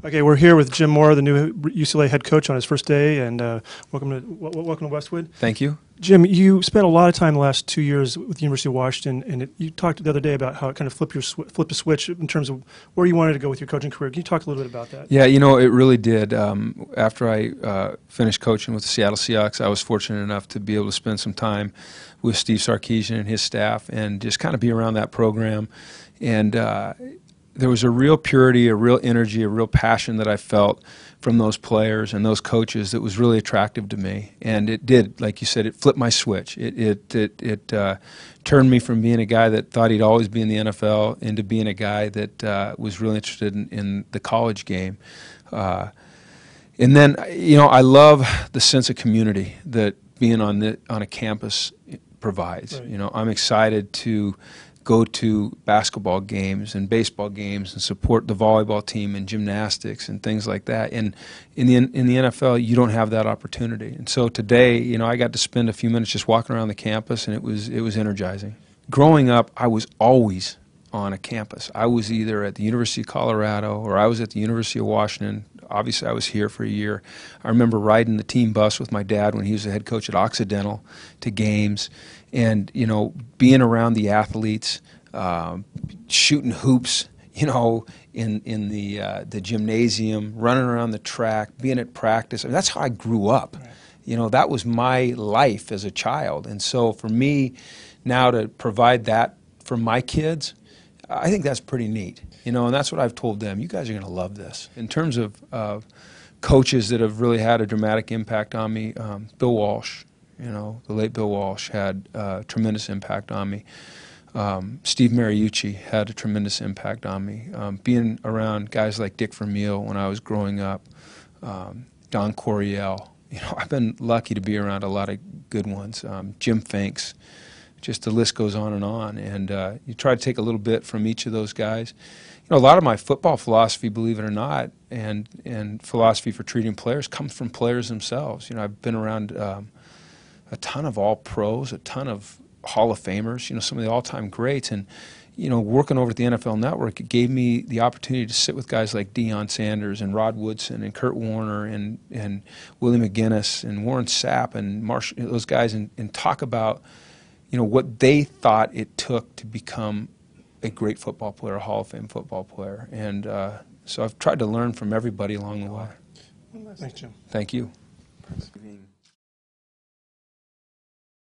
Okay, we're here with Jim Mora, the new UCLA head coach, on his first day, and welcome to Westwood. Thank you. Jim, you spent a lot of time the last 2 years with the University of Washington, and you talked the other day about how it kind of flipped the switch in terms of where you wanted to go with your coaching career. Can you talk a little bit about that? Yeah, you know, it really did. After I finished coaching with the Seattle Seahawks, I was fortunate enough to be able to spend some time with Steve Sarkisian and his staff and just kind of be around that program. And there was a real purity, a real energy, a real passion that I felt from those players and those coaches that was really attractive to me. And it did, like you said, it flipped my switch. It turned me from being a guy that thought he'd always be in the NFL into being a guy that was really interested in the college game. And then, you know, I love the sense of community that being on a campus provides. Right. You know, I'm excited to go to basketball games and baseball games and support the volleyball team and gymnastics and things like that. And in the NFL, you don't have that opportunity. And so today, you know, I got to spend a few minutes just walking around the campus, and it was energizing. Growing up, I was always on a campus. I was either at the University of Colorado or I was at the University of Washington. Obviously, I was here for a year. I remember riding the team bus with my dad when he was the head coach at Occidental to games, and you know, being around the athletes, shooting hoops, you know, in the gymnasium, running around the track, being at practice. I mean, that's how I grew up. Right. You know, that was my life as a child, and so for me now to provide that for my kids, I think that's pretty neat. You know, and that's what I've told them. You guys are going to love this. In terms of coaches that have really had a dramatic impact on me, Bill Walsh, you know, the late Bill Walsh had a tremendous impact on me. Steve Mariucci had a tremendous impact on me. Being around guys like Dick Vermeil when I was growing up, Don Coryell. You know, I've been lucky to be around a lot of good ones. Jim Finks. Just the list goes on, and you try to take a little bit from each of those guys. You know, a lot of my football philosophy, believe it or not, and philosophy for treating players comes from players themselves. You know, I've been around a ton of all-pros, a ton of Hall of Famers, you know, some of the all-time greats, and you know, working over at the NFL Network, it gave me the opportunity to sit with guys like Deion Sanders and Rod Woodson and Kurt Warner and Willie McGinnis and Warren Sapp and Marshall, those guys, and talk about, you know, what they thought it took to become a great football player, a Hall of Fame football player. And so I've tried to learn from everybody along the way. Thanks, Jim. Thank you.